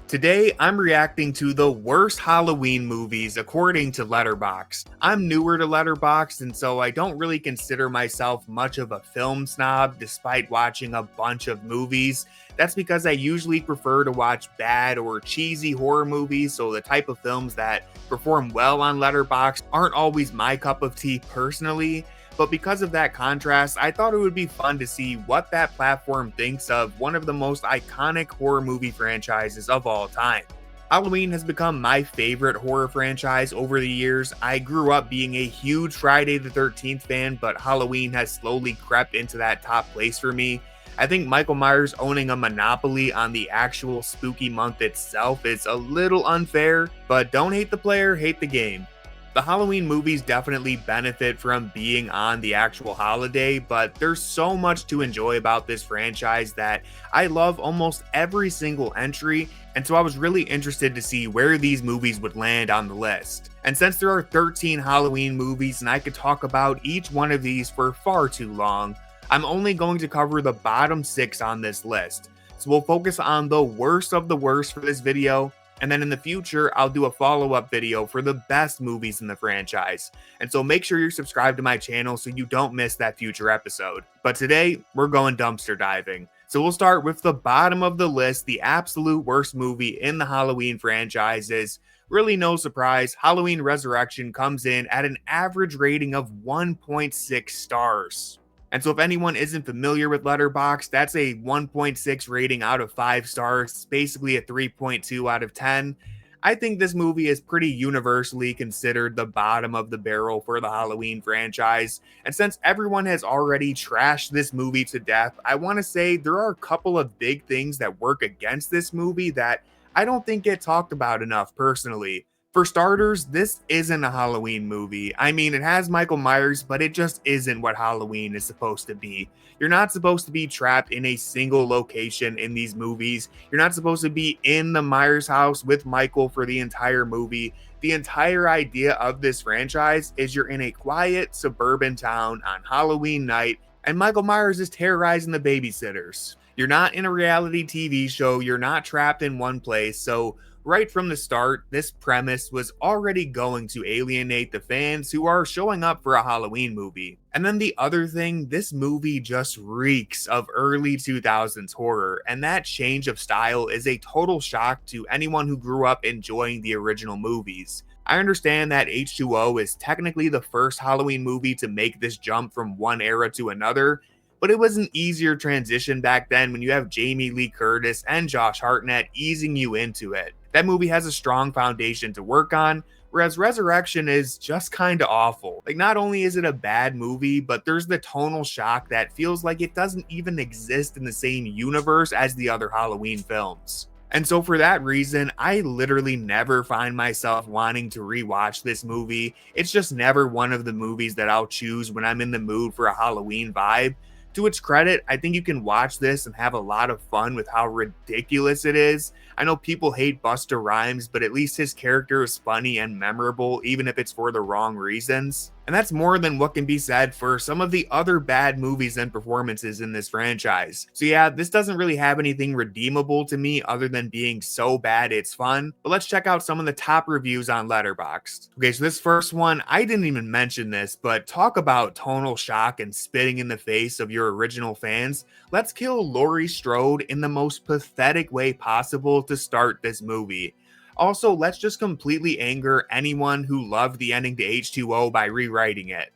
Today, I'm reacting to the worst Halloween movies according to Letterboxd. I'm newer to Letterboxd, and so I don't really consider myself much of a film snob despite watching a bunch of movies. That's because I usually prefer to watch bad or cheesy horror movies, so the type of films that perform well on Letterboxd aren't always my cup of tea personally. But because of that contrast, I thought it would be fun to see what that platform thinks of one of the most iconic horror movie franchises of all time. Halloween has become my favorite horror franchise over the years. I grew up being a huge Friday the 13th fan, but Halloween has slowly crept into that top place for me. I think Michael Myers owning a monopoly on the actual spooky month itself is a little unfair, but don't hate the player, hate the game. The Halloween movies definitely benefit from being on the actual holiday, but there's so much to enjoy about this franchise that I love almost every single entry, and so I was really interested to see where these movies would land on the list. And since there are 13 Halloween movies and I could talk about each one of these for far too long, I'm only going to cover the bottom 6 on this list. So we'll focus on the worst of the worst for this video, and then in the future, I'll do a follow-up video for the best movies in the franchise. And so make sure you're subscribed to my channel so you don't miss that future episode. But today, we're going dumpster diving. So we'll start with the bottom of the list, the absolute worst movie in the Halloween franchise is, really no surprise, Halloween Resurrection comes in at an average rating of 1.6 stars. And so if anyone isn't familiar with Letterboxd, that's a 1.6 rating out of 5 stars, basically a 3.2 out of 10. I think this movie is pretty universally considered the bottom of the barrel for the Halloween franchise. And since everyone has already trashed this movie to death, I want to say there are a couple of big things that work against this movie that I don't think get talked about enough personally. For starters, this isn't a Halloween movie. I mean, it has Michael Myers, but it just isn't what Halloween is supposed to be. You're not supposed to be trapped in a single location in these movies. You're not supposed to be in the Myers house with Michael for the entire movie. The entire idea of this franchise is you're in a quiet suburban town on Halloween night, and Michael Myers is terrorizing the babysitters. You're not in a reality TV show. You're not trapped in one place, so right from the start, this premise was already going to alienate the fans who are showing up for a Halloween movie. And then the other thing, this movie just reeks of early 2000s horror, and that change of style is a total shock to anyone who grew up enjoying the original movies. I understand that H2O is technically the first Halloween movie to make this jump from one era to another, but it was an easier transition back then when you have Jamie Lee Curtis and Josh Hartnett easing you into it. That movie has a strong foundation to work on, whereas Resurrection is just kinda awful. Like, not only is it a bad movie, but there's the tonal shock that feels like it doesn't even exist in the same universe as the other Halloween films. And so for that reason, I literally never find myself wanting to rewatch this movie. It's just never one of the movies that I'll choose when I'm in the mood for a Halloween vibe. To its credit, I think you can watch this and have a lot of fun with how ridiculous it is. I know people hate Busta Rhymes, but at least his character is funny and memorable, even if it's for the wrong reasons. And that's more than what can be said for some of the other bad movies and performances in this franchise. So yeah, this doesn't really have anything redeemable to me other than being so bad it's fun. But let's check out some of the top reviews on Letterboxd. Okay, so this first one, I didn't even mention this, but talk about tonal shock and spitting in the face of your original fans. Let's kill Laurie Strode in the most pathetic way possible to start this movie. Also, let's just completely anger anyone who loved the ending to H2O by rewriting it.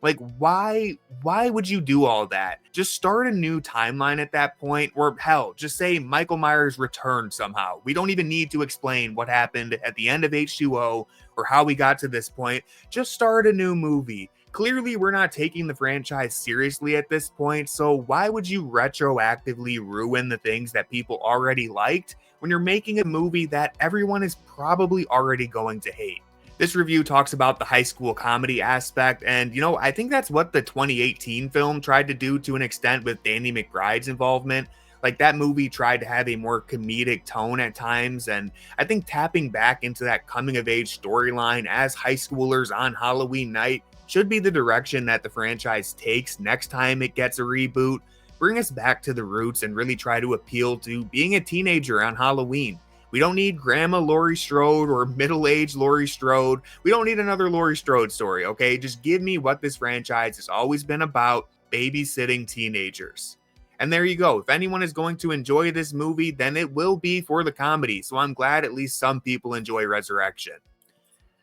Like, why would you do all that? Just start a new timeline at that point, or hell, just say Michael Myers returned somehow. We don't even need to explain what happened at the end of H2O or how we got to this point. Just start a new movie. Clearly, we're not taking the franchise seriously at this point, so why would you retroactively ruin the things that people already liked when you're making a movie that everyone is probably already going to hate? This review talks about the high school comedy aspect, and I think that's what the 2018 film tried to do to an extent with Danny McBride's involvement. Like, that movie tried to have a more comedic tone at times, and I think tapping back into that coming of age storyline as high schoolers on Halloween night should be the direction that the franchise takes next time it gets a reboot. Bring us back to the roots and really try to appeal to being a teenager on Halloween. We don't need Grandma Laurie Strode or middle-aged Laurie Strode. We don't need another Laurie Strode story, okay? Just give me what this franchise has always been about, babysitting teenagers. And there you go. If anyone is going to enjoy this movie, then it will be for the comedy. So I'm glad at least some people enjoy Resurrection.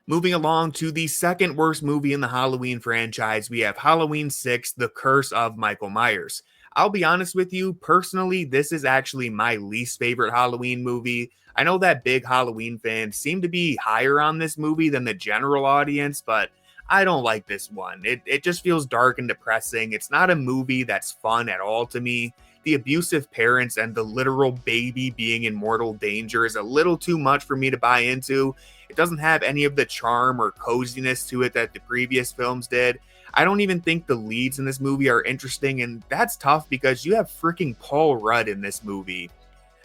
Moving along to the second worst movie in the Halloween franchise, we have Halloween 6, The Curse of Michael Myers. I'll be honest with you, personally, this is actually my least favorite Halloween movie. I know that big Halloween fans seem to be higher on this movie than the general audience, but I don't like this one. It just feels dark and depressing. It's not a movie that's fun at all to me. The abusive parents and the literal baby being in mortal danger is a little too much for me to buy into. It doesn't have any of the charm or coziness to it that the previous films did. I don't even think the leads in this movie are interesting, and that's tough because you have freaking Paul Rudd in this movie.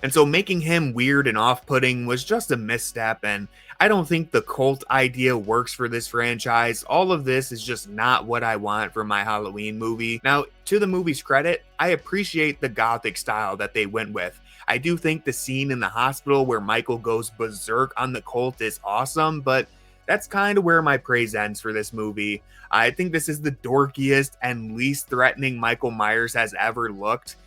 And so making him weird and off-putting was just a misstep, and I don't think the cult idea works for this franchise. All of this is just not what I want for my Halloween movie. Now, to the movie's credit, I appreciate the gothic style that they went with. I do think the scene in the hospital where Michael goes berserk on the cult is awesome, but that's kind of where my praise ends for this movie. I think this is the dorkiest and least threatening Michael Myers has ever looked.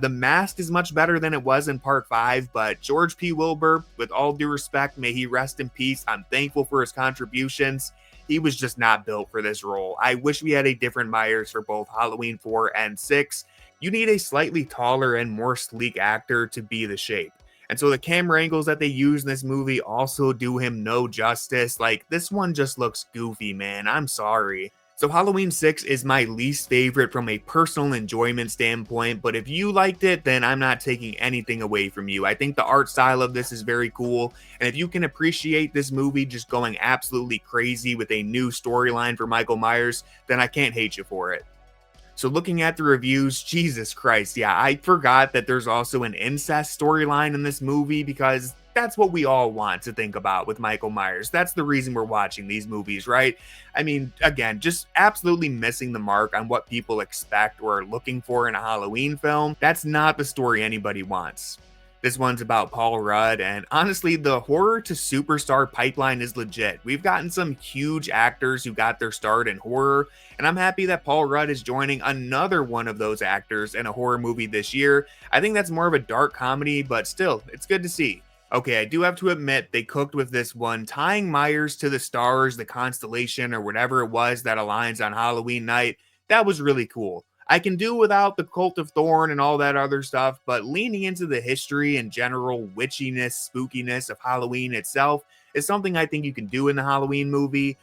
The Mask is much better than it was in part 5, but George P. Wilbur, with all due respect, may he rest in peace. I'm thankful for his contributions. He was just not built for this role. I wish we had a different Myers for both Halloween 4 and 6. You need a slightly taller and more sleek actor to be the Shape. And so the camera angles that they use in this movie also do him no justice. Like, this one just looks goofy, man. I'm sorry. So Halloween 6 is my least favorite from a personal enjoyment standpoint, but if you liked it, then I'm not taking anything away from you. I think the art style of this is very cool, and if you can appreciate this movie just going absolutely crazy with a new storyline for Michael Myers, then I can't hate you for it. So looking at the reviews, Jesus Christ, yeah, I forgot that there's also an incest storyline in this movie because that's what we all want to think about with Michael Myers. That's the reason we're watching these movies, right? I mean, again, just absolutely missing the mark on what people expect or are looking for in a Halloween film. That's not the story anybody wants. This one's about Paul Rudd, and honestly, the horror to superstar pipeline is legit. We've gotten some huge actors who got their start in horror, and I'm happy that Paul Rudd is joining another one of those actors in a horror movie this year. I think that's more of a dark comedy, but still, it's good to see. Okay, I do have to admit they cooked with this one, tying Myers to the stars, the constellation, or whatever it was that aligns on Halloween night. That was really cool. I can do without the Cult of Thorn and all that other stuff, but leaning into the history and general witchiness, spookiness of Halloween itself is something I think you can do in the Halloween movie.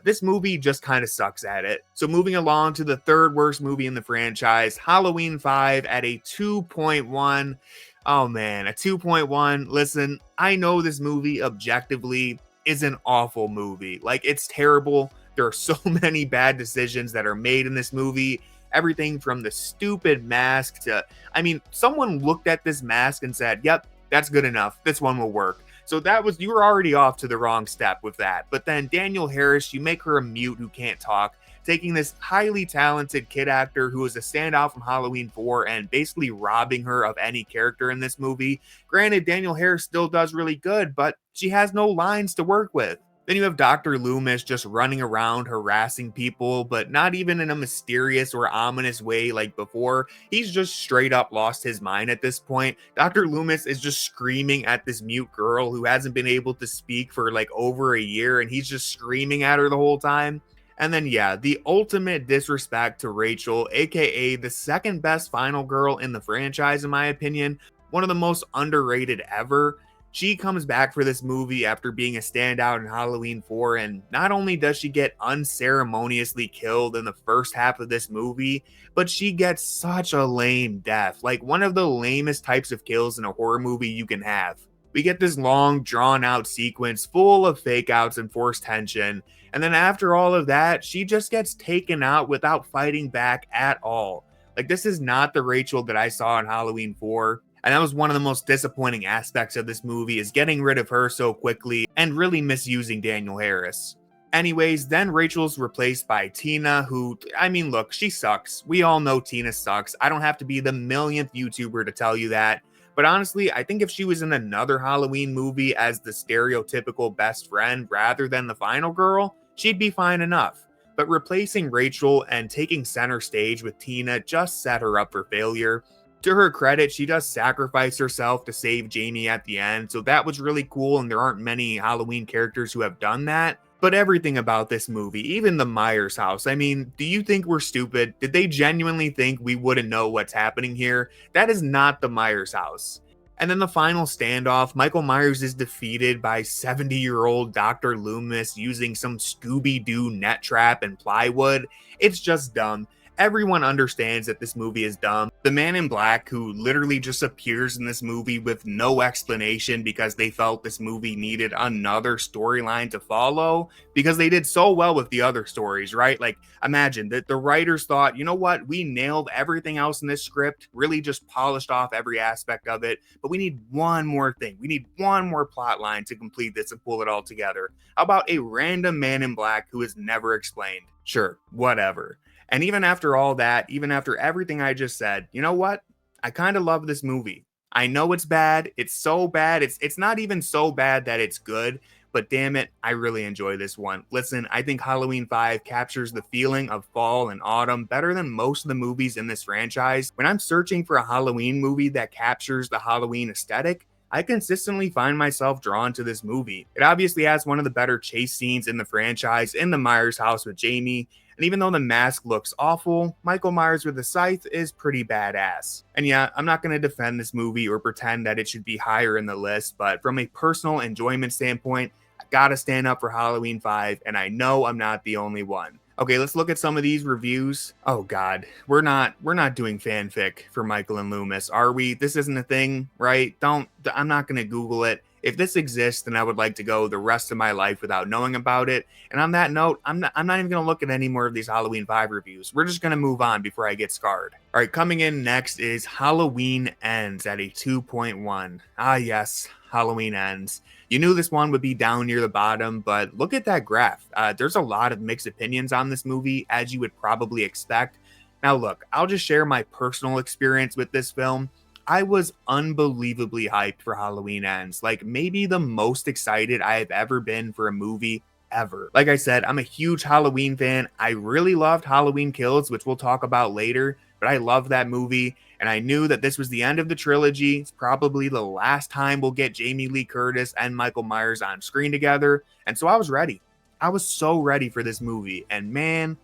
This movie just kind of sucks at it. So moving along to the third worst movie in the franchise, Halloween 5 at a 2.1. Oh man, a 2.1. Listen, I know this movie objectively is an awful movie. Like, it's terrible. There are so many bad decisions that are made in this movie. Everything from the stupid mask to, I mean, someone looked at this mask and said, yep, that's good enough. This one will work. So you were already off to the wrong step with that. But then Danielle Harris, you make her a mute who can't talk, taking this highly talented kid actor who is a standout from Halloween 4 and basically robbing her of any character in this movie. Granted, Danielle Harris still does really good, but she has no lines to work with. Then you have Dr. Loomis just running around harassing people, but not even in a mysterious or ominous way like before. He's just straight up lost his mind at this point. Dr. Loomis is just screaming at this mute girl who hasn't been able to speak for like over a year, and he's just screaming at her the whole time. And then, yeah, the ultimate disrespect to Rachel, aka the second best final girl in the franchise, in my opinion, one of the most underrated ever. She comes back for this movie after being a standout in Halloween 4, and not only does she get unceremoniously killed in the first half of this movie, but she gets such a lame death, like one of the lamest types of kills in a horror movie you can have. We get this long, drawn-out sequence full of fake-outs and forced tension, and then after all of that, she just gets taken out without fighting back at all. Like, this is not the Rachel that I saw in Halloween 4. And that was one of the most disappointing aspects of this movie, is getting rid of her so quickly and really misusing Danielle Harris. Anyways, then Rachel's replaced by Tina, who, I mean, look, she sucks. We all know Tina sucks. I don't have to be the millionth YouTuber to tell you that. But honestly, I think if she was in another Halloween movie as the stereotypical best friend rather than the final girl, she'd be fine enough. But replacing Rachel and taking center stage with Tina just set her up for failure. To her credit, she does sacrifice herself to save Jamie at the end, so that was really cool, and there aren't many Halloween characters who have done that. But everything about this movie, even the Myers house, I mean, do you think we're stupid? Did they genuinely think we wouldn't know what's happening here? That is not the Myers house. And then the final standoff, Michael Myers is defeated by 70-year-old Dr. Loomis using some Scooby-Doo net trap and plywood. It's just dumb. Everyone understands that this movie is dumb. The man in black, who literally just appears in this movie with no explanation because they felt this movie needed another storyline to follow, because they did so well with the other stories, right? Like, imagine that the writers thought, you know what, we nailed everything else in this script, really just polished off every aspect of it, but we need one more thing. We need one more plot line to complete this and pull it all together. How about a random man in black who is never explained? Sure, whatever. And even after all that, even after everything I just said, you know what? I kind of love this movie. I know it's bad. It's so bad. It's not even so bad that it's good, but damn it, I really enjoy this one. Listen, I think Halloween 5 captures the feeling of fall and autumn better than most of the movies in this franchise. When I'm searching for a Halloween movie that captures the Halloween aesthetic, I consistently find myself drawn to this movie. It obviously has one of the better chase scenes in the franchise in the Myers house with Jamie, and even though the mask looks awful, Michael Myers with a scythe is pretty badass. And yeah, I'm not going to defend this movie or pretend that it should be higher in the list, but from a personal enjoyment standpoint, I gotta stand up for Halloween 5, and I know I'm not the only one. Okay, let's look at some of these reviews. Oh god, we're not doing fanfic for Michael and Loomis, are we? This isn't a thing, right? I'm not gonna Google it. If this exists, then I would like to go the rest of my life without knowing about it. And on that note, I'm not even gonna look at any more of these Halloween 5 reviews. We're just gonna move on before I get scarred. All right, coming in next is Halloween Ends at a 2.1. Ah yes, Halloween Ends. You knew this one would be down near the bottom, but look at that graph. There's a lot of mixed opinions on this movie, as you would probably expect. Now look, I'll just share my personal experience with this film. I was unbelievably hyped for Halloween Ends, like maybe the most excited I have ever been for a movie ever. Like I said, I'm a huge Halloween fan. I really loved Halloween Kills, which we'll talk about later, but I love that movie. And I knew that this was the end of the trilogy. It's probably the last time we'll get Jamie Lee Curtis and Michael Myers on screen together. And so I was ready. I was so ready for this movie. And man,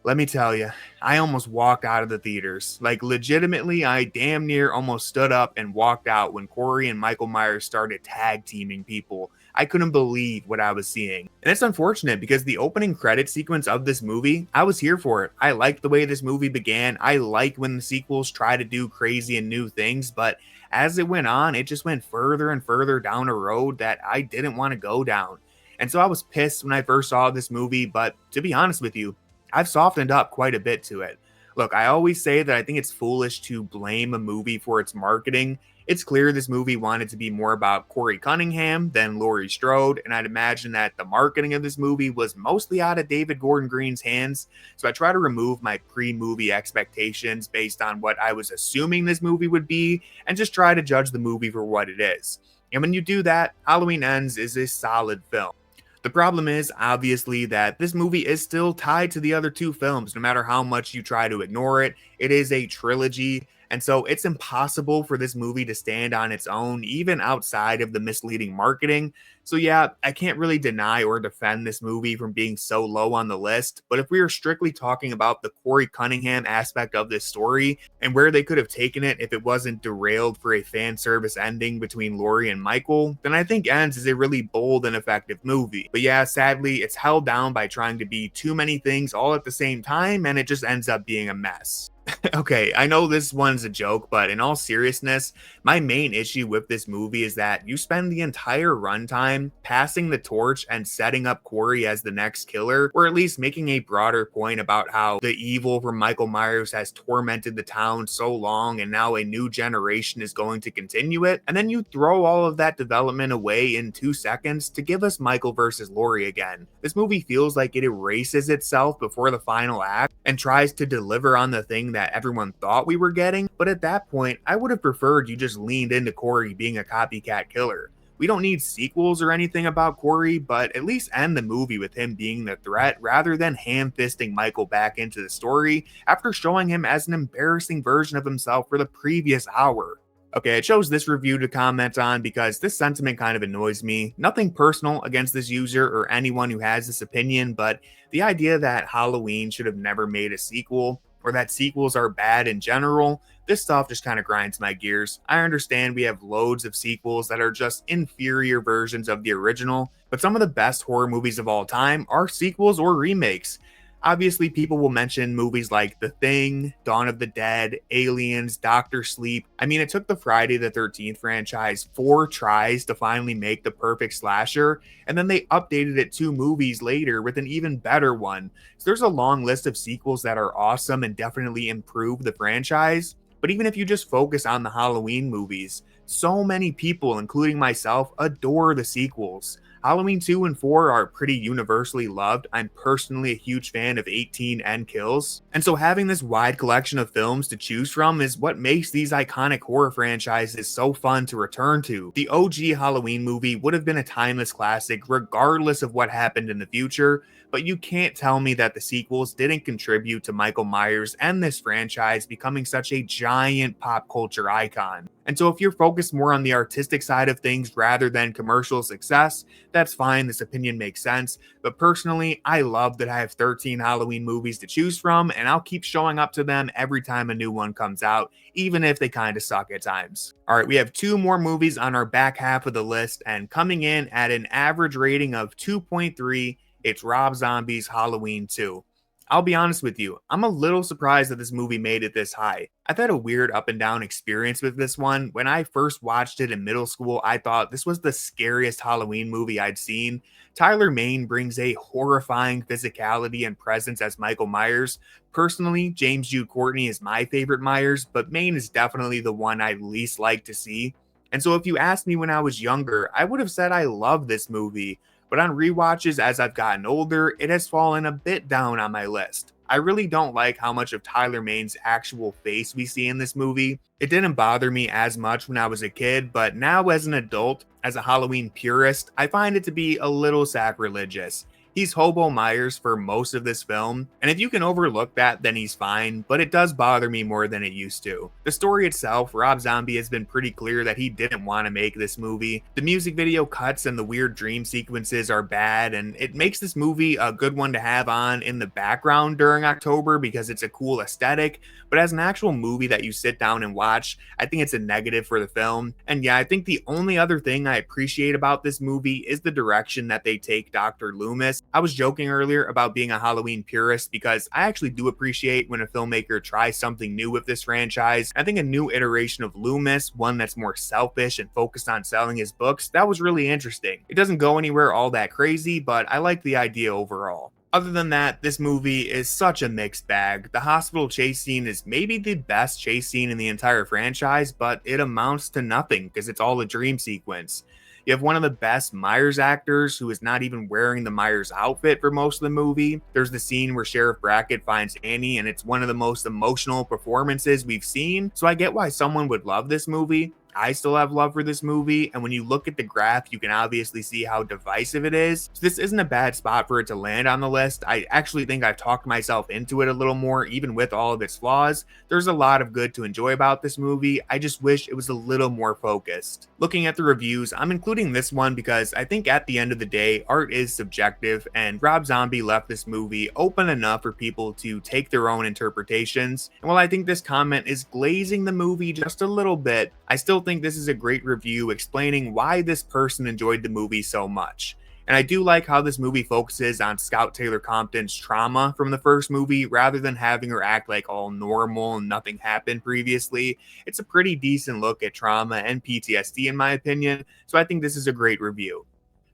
let me tell you, I almost walked out of the theaters. Like legitimately, I damn near almost stood up and walked out when Corey and Michael Myers started tag teaming people. I couldn't believe what I was seeing. And it's unfortunate because the opening credit sequence of this movie, I was here for it. I liked the way this movie began. I like when the sequels try to do crazy and new things, but as it went on, it just went further and further down a road that I didn't want to go down. And so I was pissed when I first saw this movie, but to be honest with you, I've softened up quite a bit to it. Look, I always say that I think it's foolish to blame a movie for its marketing. It's clear this movie wanted to be more about Corey Cunningham than Laurie Strode, and I'd imagine that the marketing of this movie was mostly out of David Gordon Green's hands, so I try to remove my pre-movie expectations based on what I was assuming this movie would be, and just try to judge the movie for what it is. And when you do that, Halloween Ends is a solid film. The problem is, obviously, that this movie is still tied to the other two films, no matter how much you try to ignore it. It is a trilogy, and so it's impossible for this movie to stand on its own, even outside of the misleading marketing. So yeah, I can't really deny or defend this movie from being so low on the list, but if we are strictly talking about the Corey Cunningham aspect of this story and where they could have taken it if it wasn't derailed for a fan service ending between Laurie and Michael, then I think Ends is a really bold and effective movie. But yeah, sadly, it's held down by trying to be too many things all at the same time, and it just ends up being a mess. Okay, I know this one's a joke, but in all seriousness, my main issue with this movie is that you spend the entire runtime passing the torch and setting up Corey as the next killer, or at least making a broader point about how the evil from Michael Myers has tormented the town so long and now a new generation is going to continue it, and then you throw all of that development away in 2 seconds to give us Michael versus Laurie again. This movie feels like it erases itself before the final act and tries to deliver on the thing that everyone thought we were getting, but at that point, I would have preferred you just leaned into Corey being a copycat killer. We don't need sequels or anything about Corey, but at least end the movie with him being the threat rather than ham-fisting Michael back into the story after showing him as an embarrassing version of himself for the previous hour. Okay, I chose this review to comment on because this sentiment kind of annoys me. Nothing personal against this user or anyone who has this opinion, but the idea that Halloween should have never made a sequel, or that sequels are bad in general, this stuff just kind of grinds my gears. I understand we have loads of sequels that are just inferior versions of the original, but some of the best horror movies of all time are sequels or remakes. Obviously, people will mention movies like The Thing, Dawn of the Dead, Aliens, Doctor Sleep. I mean, it took the Friday the 13th franchise 4 tries to finally make the perfect slasher, and then they updated it 2 movies later with an even better one. So there's a long list of sequels that are awesome and definitely improve the franchise. But even if you just focus on the Halloween movies, so many people, including myself, adore the sequels. Halloween 2 and 4 are pretty universally loved. I'm personally a huge fan of 18 and Kills. And so having this wide collection of films to choose from is what makes these iconic horror franchises so fun to return to. The OG Halloween movie would have been a timeless classic regardless of what happened in the future, but you can't tell me that the sequels didn't contribute to Michael Myers and this franchise becoming such a giant pop culture icon. And so if you're focused more on the artistic side of things rather than commercial success, that's fine, this opinion makes sense. But personally, I love that I have 13 Halloween movies to choose from, and I'll keep showing up to them every time a new one comes out, even if they kind of suck at times. Alright, we have 2 more movies on our back half of the list, and coming in at an average rating of 2.3, it's Rob Zombie's Halloween 2. I'll be honest with you, I'm a little surprised that this movie made it this high. I've had a weird up and down experience with this one. When I first watched it in middle school, I thought this was the scariest Halloween movie I'd seen. Tyler Mane brings a horrifying physicality and presence as Michael Myers. Personally, James Jude Courtney is my favorite Myers, but Mane is definitely the one I least like to see. And so if you asked me when I was younger, I would have said I love this movie. But on rewatches as I've gotten older, it has fallen a bit down on my list. I really don't like how much of Tyler Mane's actual face we see in this movie. It didn't bother me as much when I was a kid, but now as an adult, as a Halloween purist, I find it to be a little sacrilegious. He's Hobo Myers for most of this film, and if you can overlook that, then he's fine, but it does bother me more than it used to. The story itself, Rob Zombie has been pretty clear that he didn't want to make this movie. The music video cuts and the weird dream sequences are bad, and it makes this movie a good one to have on in the background during October because it's a cool aesthetic, but as an actual movie that you sit down and watch, I think it's a negative for the film. And yeah, I think the only other thing I appreciate about this movie is the direction that they take Dr. Loomis. I was joking earlier about being a Halloween purist because I actually do appreciate when a filmmaker tries something new with this franchise. I think a new iteration of Loomis, one that's more selfish and focused on selling his books, that was really interesting. It doesn't go anywhere all that crazy, but I like the idea overall. Other than that, this movie is such a mixed bag. The hospital chase scene is maybe the best chase scene in the entire franchise, but it amounts to nothing because it's all a dream sequence. You have one of the best Myers actors who is not even wearing the Myers outfit for most of the movie. There's the scene where Sheriff Brackett finds Annie, and it's one of the most emotional performances we've seen. So I get why someone would love this movie. I still have love for this movie, and when you look at the graph, you can obviously see how divisive it is. So this isn't a bad spot for it to land on the list. I actually think I've talked myself into it a little more, even with all of its flaws. There's a lot of good to enjoy about this movie. I just wish it was a little more focused. Looking at the reviews, I'm including this one because I think at the end of the day, art is subjective, and Rob Zombie left this movie open enough for people to take their own interpretations. And while I think this comment is glazing the movie just a little bit, I still think this is a great review explaining why this person enjoyed the movie so much. And I do like how this movie focuses on Scout Taylor Compton's trauma from the first movie rather than having her act like all normal and nothing happened previously. It's a pretty decent look at trauma and PTSD in my opinion, so I think this is a great review.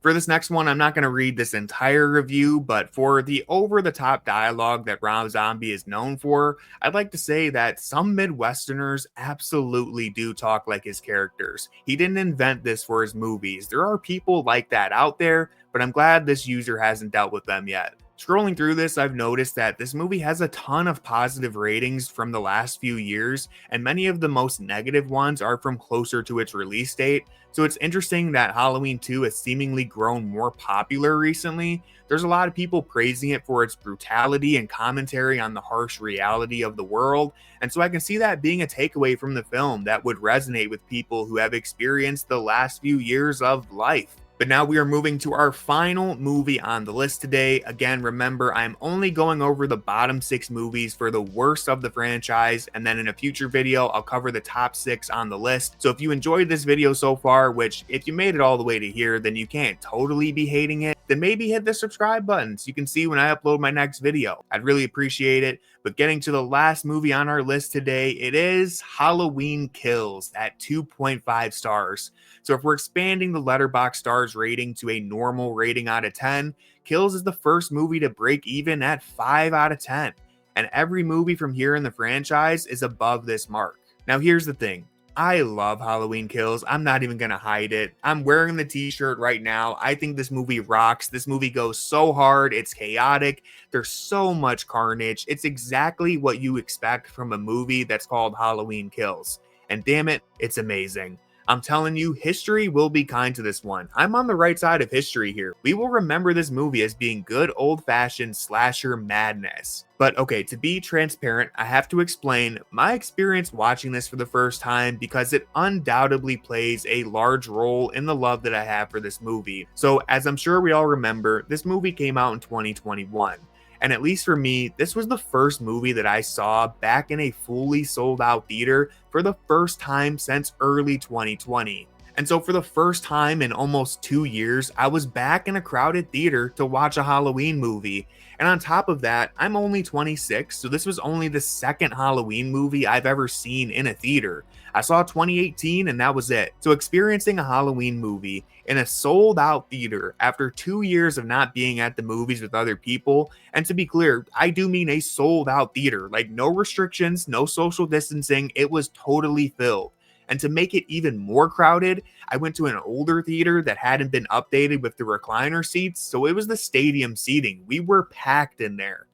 For this next one, I'm not going to read this entire review, but for the over-the-top dialogue that Rob Zombie is known for, I'd like to say that some Midwesterners absolutely do talk like his characters. He didn't invent this for his movies. There are people like that out there, but I'm glad this user hasn't dealt with them yet. Scrolling through this, I've noticed that this movie has a ton of positive ratings from the last few years, and many of the most negative ones are from closer to its release date. So it's interesting that Halloween 2 has seemingly grown more popular recently. There's a lot of people praising it for its brutality and commentary on the harsh reality of the world, and so I can see that being a takeaway from the film that would resonate with people who have experienced the last few years of life. But now we are moving to our final movie on the list today. Again, remember, I'm only going over the bottom 6 movies for the worst of the franchise, and then in a future video, I'll cover the top 6 on the list. So if you enjoyed this video so far, which if you made it all the way to here, then you can't totally be hating it, then maybe hit the subscribe button so you can see when I upload my next video. I'd really appreciate it. But getting to the last movie on our list today, it is Halloween Kills at 2.5 stars. So if we're expanding the Letterboxd stars rating to a normal rating out of 10, Kills is the first movie to break even at 5 out of 10. And every movie from here in the franchise is above this mark. Now here's the thing. I love Halloween Kills. I'm not even gonna hide it. I'm wearing the t-shirt right now. I think this movie rocks. This movie goes so hard. It's chaotic. There's so much carnage. It's exactly what you expect from a movie that's called Halloween Kills. And damn it, it's amazing. I'm telling you, history will be kind to this one. I'm on the right side of history here. We will remember this movie as being good old-fashioned slasher madness. But okay, to be transparent, I have to explain my experience watching this for the first time because it undoubtedly plays a large role in the love that I have for this movie. So as I'm sure we all remember, this movie came out in 2021. And at least for me, this was the first movie that I saw back in a fully sold out theater for the first time since early 2020. And so for the first time in almost 2 years, I was back in a crowded theater to watch a Halloween movie. And on top of that, I'm only 26, so this was only the second Halloween movie I've ever seen in a theater. I saw 2018 and that was it. So experiencing a Halloween movie in a sold out theater after 2 years of not being at the movies with other people, and to be clear, I do mean a sold out theater, like no restrictions, no social distancing, it was totally filled. And to make it even more crowded, I went to an older theater that hadn't been updated with the recliner seats, so it was the stadium seating. We were packed in there.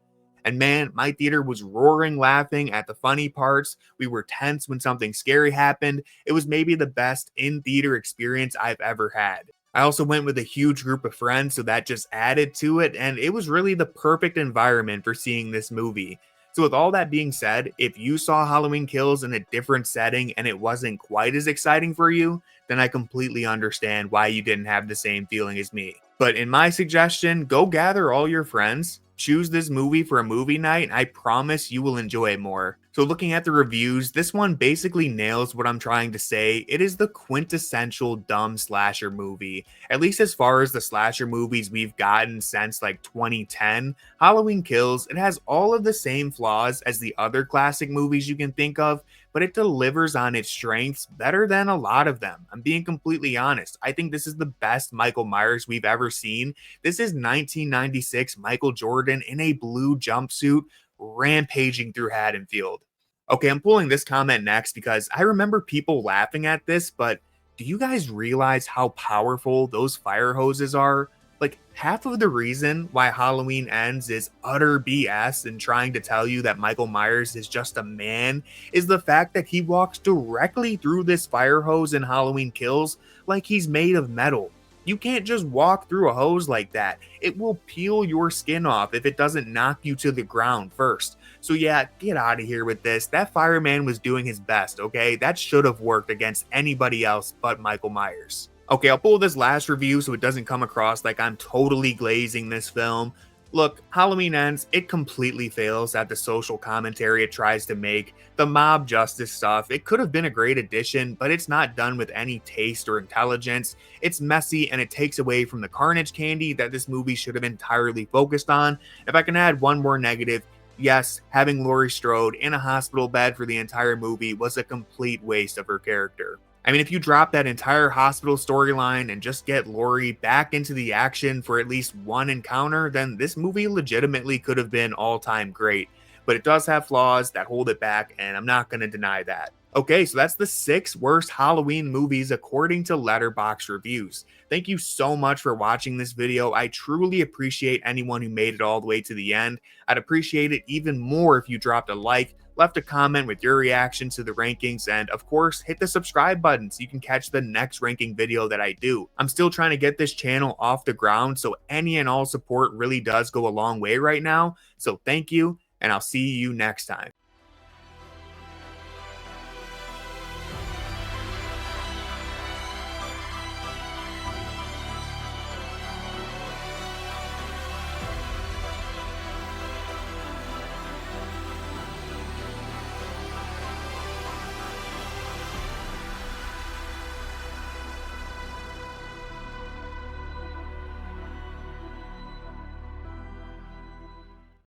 And man, my theater was roaring laughing at the funny parts. We were tense when something scary happened. It was maybe the best in-theater experience I've ever had. I also went with a huge group of friends, so that just added to it, and it was really the perfect environment for seeing this movie. So with all that being said, if you saw Halloween Kills in a different setting and it wasn't quite as exciting for you, then I completely understand why you didn't have the same feeling as me. But in my suggestion, go gather all your friends, choose this movie for a movie night, and I promise you will enjoy it more. So looking at the reviews, this one basically nails what I'm trying to say. It is the quintessential dumb slasher movie. At least as far as the slasher movies we've gotten since like 2010, Halloween Kills, it has all of the same flaws as the other classic movies you can think of, but it delivers on its strengths better than a lot of them. I'm being completely honest. I think this is the best Michael Myers we've ever seen. This is 1996 Michael Jordan in a blue jumpsuit rampaging through Haddonfield. Okay, I'm pulling this comment next because I remember people laughing at this, but do you guys realize how powerful those fire hoses are? Like, half of the reason why Halloween Ends is utter BS and trying to tell you that Michael Myers is just a man is the fact that he walks directly through this fire hose in Halloween Kills like he's made of metal. You can't just walk through a hose like that. It will peel your skin off if it doesn't knock you to the ground first. So yeah, get out of here with this. That fireman was doing his best, okay? That should have worked against anybody else but Michael Myers. Okay, I'll pull this last review so it doesn't come across like I'm totally glazing this film. Look, Halloween Ends, it completely fails at the social commentary it tries to make. The mob justice stuff, it could have been a great addition, but it's not done with any taste or intelligence. It's messy and it takes away from the carnage candy that this movie should have entirely focused on. If I can add one more negative, yes, having Laurie Strode in a hospital bed for the entire movie was a complete waste of her character. I mean, if you drop that entire hospital storyline and just get Laurie back into the action for at least one encounter, then this movie legitimately could have been all-time great. But it does have flaws that hold it back, and I'm not going to deny that. Okay, so that's the 6 worst Halloween movies according to Letterboxd reviews. Thank you so much for watching this video. I truly appreciate anyone who made it all the way to the end. I'd appreciate it even more if you dropped a like, left a comment with your reaction to the rankings, and of course, hit the subscribe button so you can catch the next ranking video that I do. I'm still trying to get this channel off the ground, so any and all support really does go a long way right now. So thank you, and I'll see you next time.